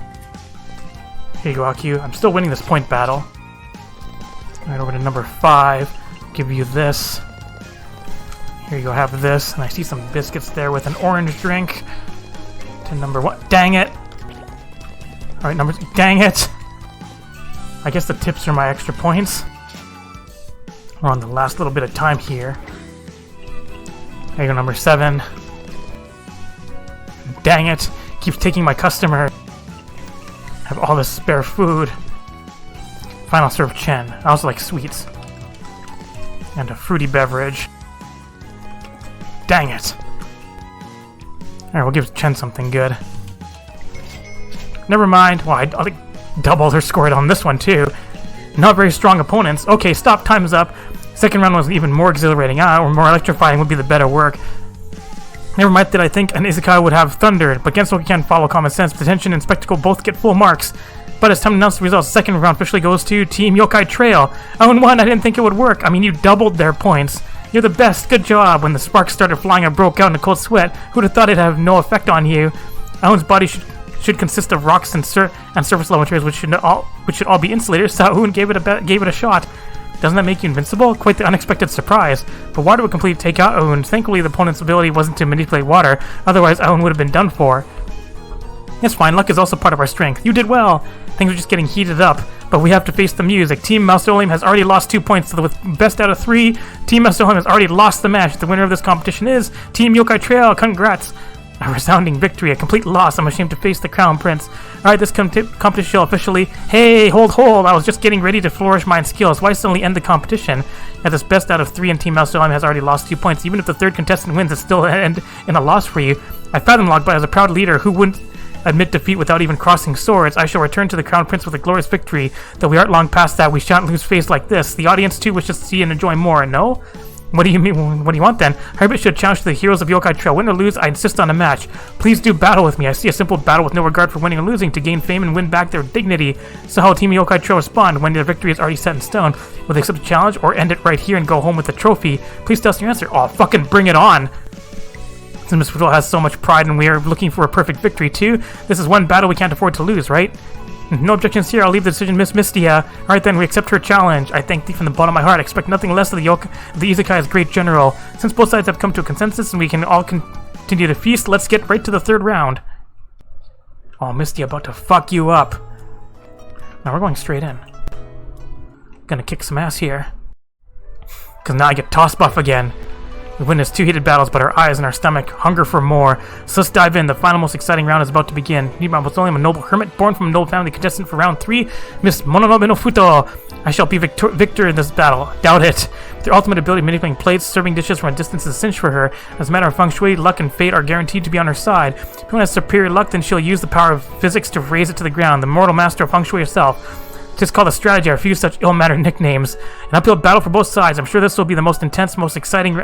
Here you go, Aku. I'm still winning this point battle. Alright, over to number 5. Give you this. Here you go, have this. And I see some biscuits there with an orange drink. To number 1. Dang it! Alright, number... Dang it! I guess the tips are my extra points. We're on the last little bit of time here. There you go, number 7. Dang it! Keeps taking my customer. Have all this spare food. Final serve Chen. I also like sweets. And a fruity beverage. Dang it! Alright, we'll give Chen something good. Never mind. Well, I like doubled her score on this one, too. Not very strong opponents. Okay, stop. Time's up. Second round was even more exhilarating. Or more electrifying would be the better work. Never mind that I think an Izakaya would have thunder, but Gensou can't follow common sense. The tension and spectacle both get full marks. But it's time to announce the results. The second round officially goes to Team Yokai Trail. Owen won. I didn't think it would work. I mean, you doubled their points. You're the best. Good job. When the sparks started flying, I broke out in a cold sweat. Who'd have thought it'd have no effect on you? Owen's body should consist of rocks and surface level materials, which should all be insulated. Sa'un gave it a shot. Doesn't that make you invincible? Quite the unexpected surprise. But water would completely take out Owen. Thankfully, the opponent's ability wasn't to manipulate water. Otherwise, Owen would have been done for. It's fine. Luck is also part of our strength. You did well. Things are just getting heated up. But we have to face the music. Team Mausoleum has already lost 2 points. So with best out of 3, Team Mausoleum has already lost the match. The winner of this competition is Team Yokai Trail. Congrats. A resounding victory, a complete loss. I'm ashamed to face the Crown Prince. Alright, this competition shall officially... Hey, hold! I was just getting ready to flourish my skills. Why suddenly end the competition? At this best out of 3 and Team Mausoleum has already lost 2 points. Even if the third contestant wins, it's still end in a loss for you. I fathom log, but as a proud leader who wouldn't admit defeat without even crossing swords, I shall return to the Crown Prince with a glorious victory. Though we aren't long past that, we shan't lose face like this. The audience too wishes to see and enjoy more, no? What do you mean? What do you want then? Hybrid should challenge the heroes of Yokai Trail. Win or lose, I insist on a match. Please do battle with me. I see a simple battle with no regard for winning or losing to gain fame and win back their dignity. So how will Team Yokai Trail respond when their victory is already set in stone? Will they accept the challenge or end it right here and go home with the trophy? Please tell us your answer. Oh, fucking bring it on! Since Miss Futo has so much pride and we are looking for a perfect victory too, this is one battle we can't afford to lose, right? No objections here. I'll leave the decision Miss Mystia. Alright then, we accept her challenge. I thank thee from the bottom of my heart. I expect nothing less of the Izakaya's great general. Since both sides have come to a consensus and we can all continue to feast, let's get right to the third round. Oh, Mystia about to fuck you up. Now we're going straight in. Gonna kick some ass here. Cause now I get toss buff again. We witnessed 2 heated battles, but our eyes and our stomach hunger for more. So let's dive in. The final, most exciting round is about to begin. Yuuma was only a noble hermit born from a noble family. Contestant for round 3, Miss Mononobe no Futo. I shall be victor in this battle. Doubt it. With her ultimate ability of manipulating plates, serving dishes from a distance is a cinch for her. As a matter of feng shui, luck and fate are guaranteed to be on her side. If anyone has superior luck, then she'll use the power of physics to raise it to the ground. The mortal master of feng shui herself. Just called a strategy. I refuse such ill-mannered nicknames. An uphill battle for both sides. I'm sure this will be the most intense, most exciting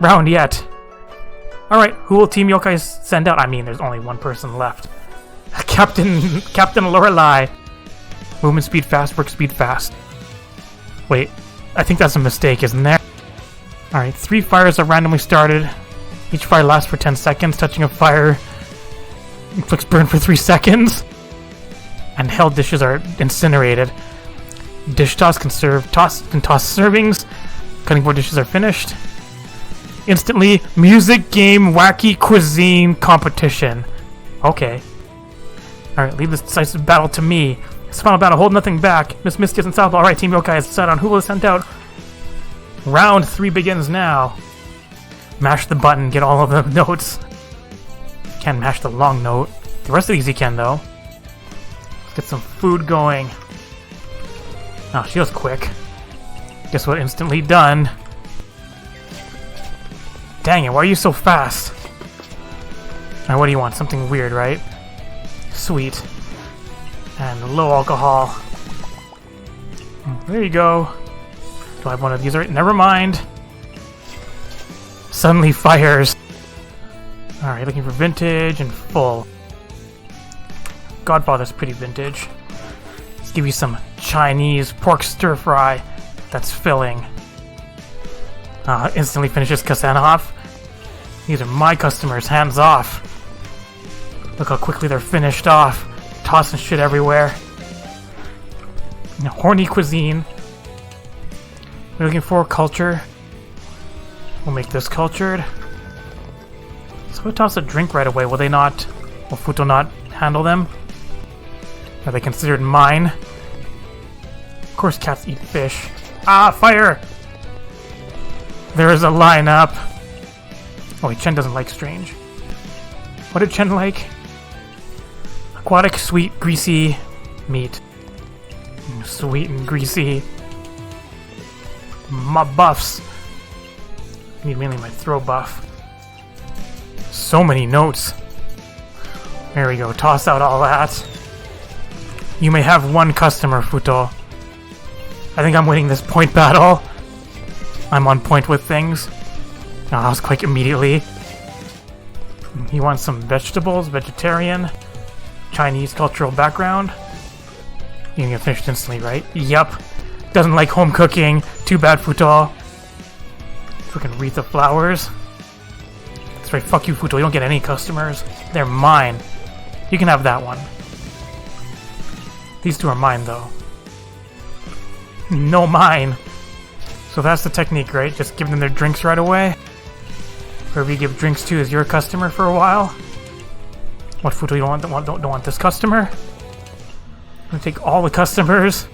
round yet. Alright, who will Team Yokai send out? I mean, there's only one person left. Captain Lorelei. Movement speed fast, work speed fast. Wait, I think that's a mistake, isn't there? Alright, 3 fires are randomly started. Each fire lasts for 10 seconds. Touching a fire inflicts burn for 3 seconds. And held dishes are incinerated. Dish toss can toss servings. Cutting board dishes are finished. Instantly, music, game, wacky cuisine competition. Okay. Alright, leave this decisive battle to me. This final battle, hold nothing back. Miss Mystias and Southpaw. Alright, Team Yokai has decided on who will send out. Round 3 begins now. Mash the button, get all of the notes. Can't mash the long note. The rest of these you can, though. Let's get some food going. Oh, she was quick. Guess what? Instantly done. Dang it, why are you so fast? Alright, what do you want? Something weird, right? Sweet. And low alcohol. There you go. Do I have one of these? Right? Never mind. Suddenly fires. Alright, looking for vintage and full. Godfather's pretty vintage. Let's give you some Chinese pork stir fry. That's filling. Instantly finishes Kasanov. These are my customers, hands off. Look how quickly they're finished off. Tossing shit everywhere. Horny cuisine. We're looking for culture. We'll make this cultured. So we'll toss a drink right away. Will Futo not handle them? Are they considered mine? Of course cats eat fish. Ah, fire! There is a lineup. Oh wait, Chen doesn't like strange. What did Chen like? Aquatic, sweet, greasy meat. Sweet and greasy. My buffs. I need mainly my throw buff. So many notes. There we go. Toss out all that. You may have one customer, Futo. I think I'm winning this point battle. I'm on point with things. Oh, I was quick immediately. You want some vegetables? Vegetarian? Chinese cultural background? You can get finished instantly, right? Yup. Doesn't like home cooking. Too bad, Futo. Freaking wreath of flowers. That's right, fuck you, Futo. You don't get any customers. They're mine. You can have that one. These two are mine, though. No, mine. So that's the technique, right? Just give them their drinks right away. Whoever you give drinks to is your customer for a while. What, Futo, you don't want this customer? I'm gonna take all the customers.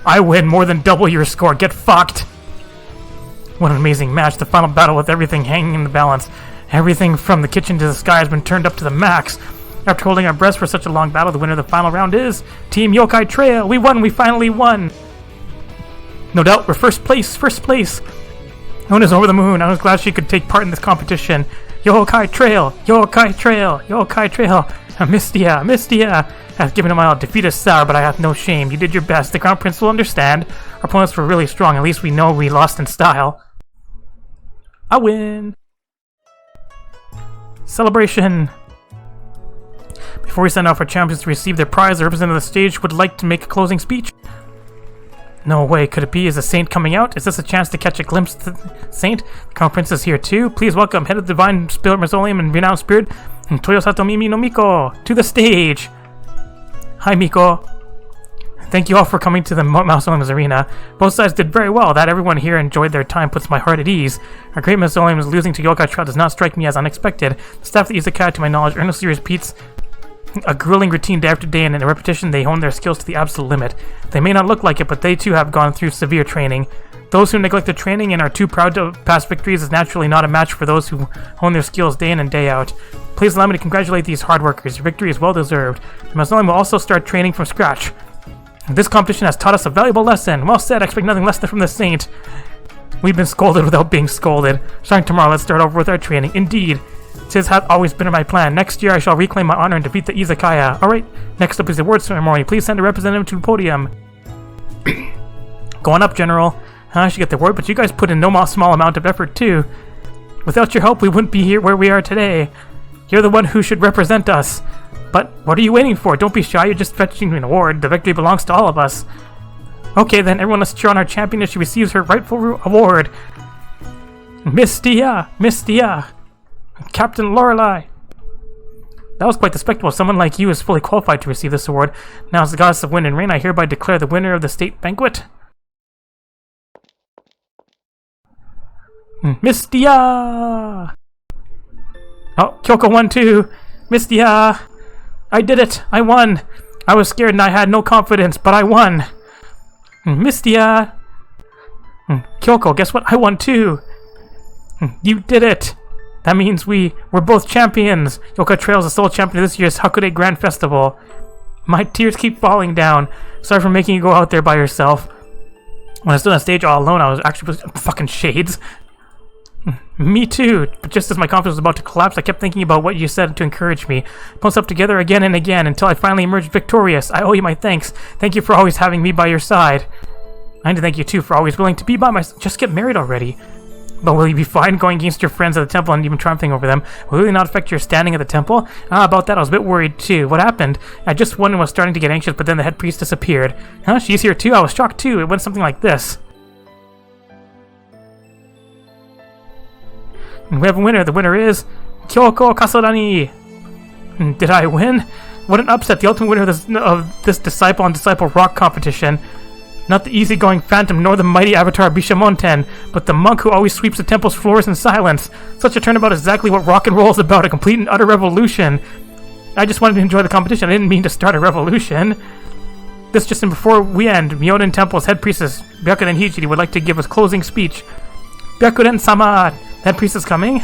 I win more than double your score. Get fucked. What an amazing match. The final battle with everything hanging in the balance. Everything from the kitchen to the sky has been turned up to the max. After holding our breath for such a long battle, the winner of the final round is Team Yokai Trail. We won. We finally won. No doubt, we're first place. First place. Nona's over the moon. I was glad she could take part in this competition. Yokai Trail. Yokai Trail. Yokai Trail. Mystia. Mystia. I have given him my all. Defeat is sour, but I have no shame. You did your best. The Crown Prince will understand. Our opponents were really strong. At least we know we lost in style. I win. Celebration. Before we send off our champions to receive their prize, the representative of the stage would like to make a closing speech. No way, could it be? Is the Saint coming out? Is this a chance to catch a glimpse of the Saint? The Crown Prince is here too. Please welcome Head of the Divine Spirit Mausoleum and Renowned Spirit, Toyosato Mimi no Miko, to the stage. Hi, Miko. Thank you all for coming to the Mausoleum's arena. Both sides did very well. That everyone here enjoyed their time puts my heart at ease. Our great Mausoleum is losing to Yokai Trail does not strike me as unexpected. The staff of the Izakaya, to my knowledge, earnestly repeats a grueling routine day after day, and in a repetition they hone their skills to the absolute limit. They may not look like it, but they too have gone through severe training. Those who neglect their training and are too proud to pass victories is naturally not a match for those who hone their skills day in and day out. Please allow me to congratulate these hard workers. Your victory is well deserved. The Mausoleum will also start training from scratch. This competition has taught us a valuable lesson. Well said, I expect nothing less than from the Saint. We've been scolded without being scolded. Starting tomorrow, let's start over with our training. Indeed. This has always been my plan. Next year I shall reclaim my honor and defeat the Izakaya. Alright, next up is the award ceremony. Please send a representative to the podium. Going up, General. I should get the award, but you guys put in no small amount of effort too. Without your help, we wouldn't be here where we are today. You're the one who should represent us. But what are you waiting for? Don't be shy, you're just fetching an award. The victory belongs to all of us. Okay then, everyone let's cheer on our champion as she receives her rightful award. Mystia! Mystia! Captain Lorelei! That was quite the spectacle. Someone like you is fully qualified to receive this award. Now, as the goddess of wind and rain, I hereby declare the winner of the state banquet. Mystia! Oh, Kyouko won too! Mystia! I did it! I won! I was scared and I had no confidence, but I won! Mystia! Kyouko, guess what? I won too! You did it! That means we're both champions! Yokai Trail is the sole champion of this year's Hakurei Grand Festival. My tears keep falling down. Sorry for making you go out there by yourself. When I stood on stage all alone, I was actually fucking shades. Me too, but just as my confidence was about to collapse, I kept thinking about what you said to encourage me. Pull us up together again and again until I finally emerged victorious. I owe you my thanks. Thank you for always having me by your side. I need to thank you too for always willing to be by my side. Just get married already. But will you be fine going against your friends at the temple and even triumphing over them? Will it really not affect your standing at the temple? About that I was a bit worried too. What happened? I just won and was starting to get anxious, but then the head priest disappeared. Huh? She's here too? I was shocked too. It went something like this. We have a winner. The winner is Kyouko Kasodani. Did I win? What an upset. The ultimate winner of this disciple on disciple rock competition. Not the easygoing phantom nor the mighty avatar Bishamonten, but the monk who always sweeps the temple's floors in silence. Such a turnabout is exactly what rock and roll is about, a complete and utter revolution. I just wanted to enjoy the competition. I didn't mean to start a revolution. This just in before we end, Myoden Temple's head priestess, Byakuden Hijiri, would like to give us closing speech. Byakuden-sama! The head priest is coming.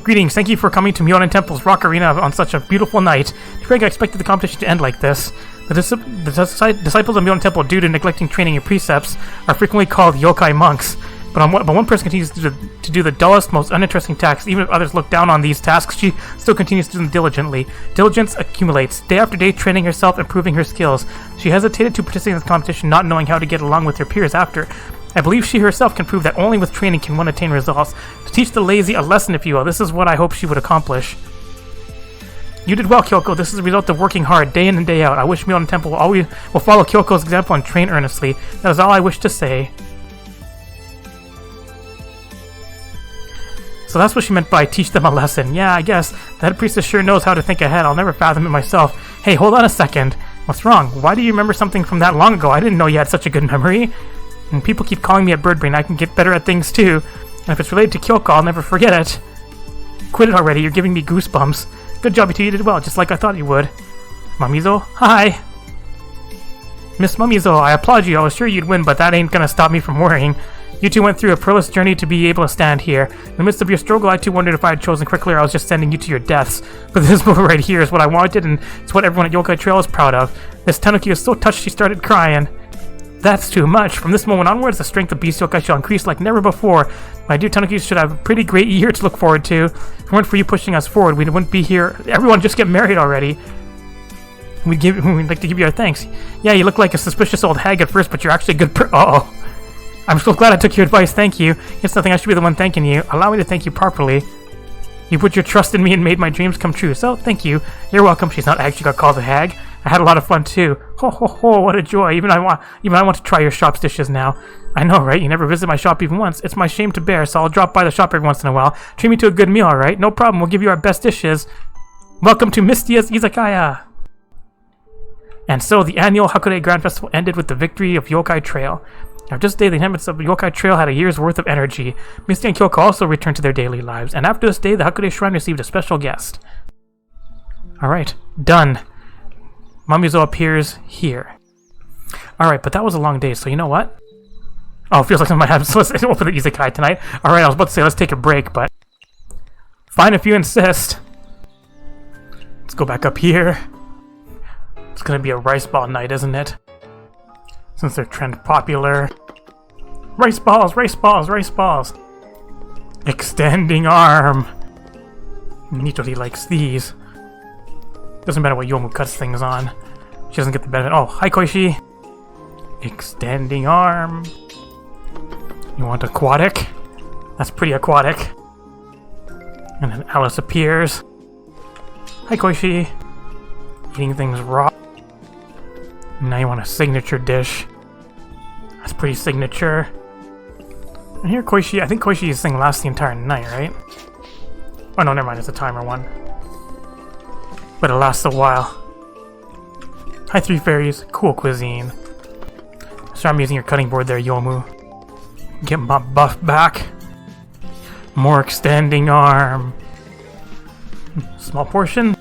Greetings, thank you for coming to Myoden Temple's rock arena on such a beautiful night. I expected the competition to end like this. The disciples of Myoden Temple, due to neglecting training and precepts, are frequently called yokai monks. But one person continues to do the dullest, most uninteresting tasks. Even if others look down on these tasks, she still continues to do them diligently. Diligence accumulates. Day after day, training herself, improving her skills. She hesitated to participate in this competition, not knowing how to get along with her peers after. I believe she herself can prove that only with training can one attain results. To teach the lazy a lesson, if you will. This is what I hope she would accomplish. You did well, Kyouko. This is the result of working hard, day in and day out. I wish Mion Temple will follow Kyoko's example and train earnestly. That is all I wish to say. So that's what she meant by teach them a lesson. Yeah, I guess. That priestess sure knows how to think ahead. I'll never fathom it myself. Hey, hold on a second. What's wrong? Why do you remember something from that long ago? I didn't know you had such a good memory. And people keep calling me a bird brain. I can get better at things too. And if it's related to Kyouko, I'll never forget it. Quit it already. You're giving me goosebumps. Good job, you two. You did well, just like I thought you would. Mamizo? Hi! Miss Mamizo, I applaud you. I was sure you'd win, but that ain't gonna stop me from worrying. You two went through a perilous journey to be able to stand here. In the midst of your struggle, I too wondered if I had chosen correctly or I was just sending you to your deaths. But this moment right here is what I wanted, and it's what everyone at Yokai Trail is proud of. Miss Tanuki was so touched she started crying. That's too much. From this moment onwards, the strength of Beast Yokai shall increase like never before. My dear Tanuki should have a pretty great year to look forward to. If it weren't for you pushing us forward, we wouldn't be here. Everyone just get married already. We'd like to give you our thanks. Yeah, you look like a suspicious old hag at first, but you're actually a good Uh-oh. I'm so glad I took your advice, thank you. It's nothing, I should be the one thanking you. Allow me to thank you properly. You put your trust in me and made my dreams come true, so thank you. You're welcome. She's not actually got called a hag. I had a lot of fun too. Ho ho ho, what a joy. Even I want to try your shop's dishes now. I know, right? You never visit my shop even once. It's my shame to bear, so I'll drop by the shop every once in a while. Treat me to a good meal, alright? No problem, we'll give you our best dishes. Welcome to Mystias Izakaya! And so the annual Hakurei Grand Festival ended with the victory of Yokai Trail. After this day, the inhabitants of Yokai Trail had a year's worth of energy. Mystia and Kyouko also returned to their daily lives, and after this day, the Hakurei Shrine received a special guest. Alright, done. Mamizo appears here. Alright, but that was a long day, so you know what? Oh, it feels like something might happen, so let's open the Izakaya tonight. Alright, I was about to say let's take a break, but... fine if you insist. Let's go back up here. It's gonna be a rice ball night, isn't it? Since they're trend popular. Rice balls, rice balls, rice balls! Extending arm! Nitori likes these. Doesn't matter what Yuuma cuts things on. She doesn't get the benefit. Oh, hi Koishi! Extending arm. You want aquatic? That's pretty aquatic. And then Alice appears. Hi Koishi! Eating things raw. Now you want a signature dish. That's pretty signature. And here Koishi, I think Koishi's thing lasts the entire night, right? Oh no, never mind, it's a timer one. But it lasts a while. Hi Three Fairies, cool cuisine. So I'm using your cutting board there, Yomu. Get my buff back. More extending arm. Small portion.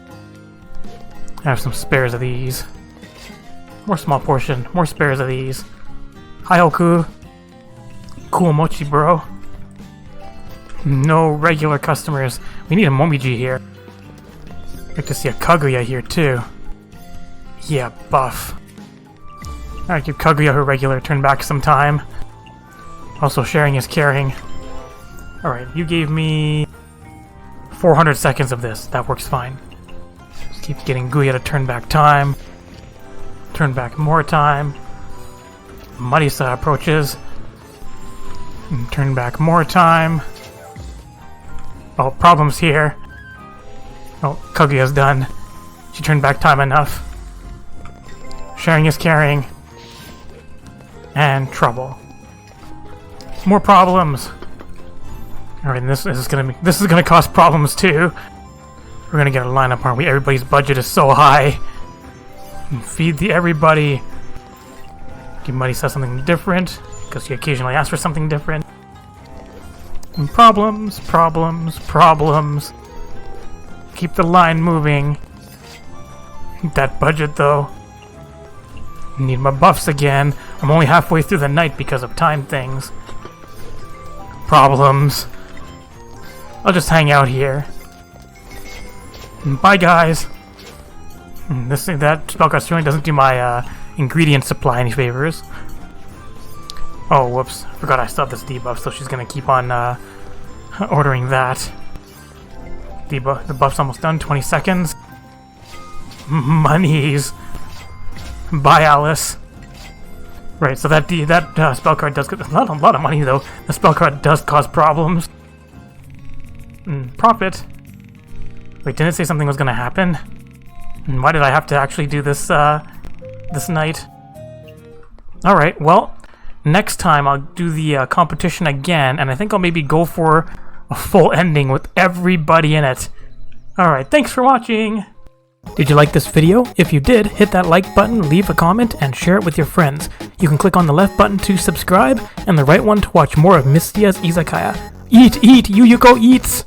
I have some spares of these. More small portion, more spares of these. Hi Hoku. Cool mochi, bro. No regular customers. We need a Momiji here. I'd like to see a Kaguya here too. Yeah, buff. Alright, give Kaguya her regular turn back some time. Also, sharing is caring. Alright, you gave me 400 seconds of this. That works fine. Just keep getting Guya to turn back time. Turn back more time. Marisa approaches. And turn back more time. Oh, problems here. Oh, Kaguya's done. She turned back time enough. Sharing is caring. And trouble. More problems. Alright, this is gonna cause problems too. We're gonna get a lineup, aren't we? Everybody's budget is so high. Feed the everybody. Give Marisa something different, because she occasionally asks for something different. And problems, problems, problems. Keep the line moving. That budget though. Need my buffs again. I'm only halfway through the night because of time things. Problems. I'll just hang out here. Bye guys. That spellcast really doesn't do my ingredient supply any favors. Oh, whoops. Forgot I still have this debuff, so she's gonna keep on ordering that. The buff's almost done. 20 seconds. Monies. Bye, Alice. Right, so that spell card does get a lot of money, though. The spell card does cause problems. Profit. Wait, didn't it say something was gonna happen? And why did I have to actually do this, this night? Alright, well, next time I'll do the competition again, and I think I'll maybe go for a full ending with everybody in it. Alright, thanks for watching! Did you like this video? If you did, hit that like button, leave a comment, and share it with your friends. You can click on the left button to subscribe, and the right one to watch more of Mystias Izakaya. Eat! Yuko eats!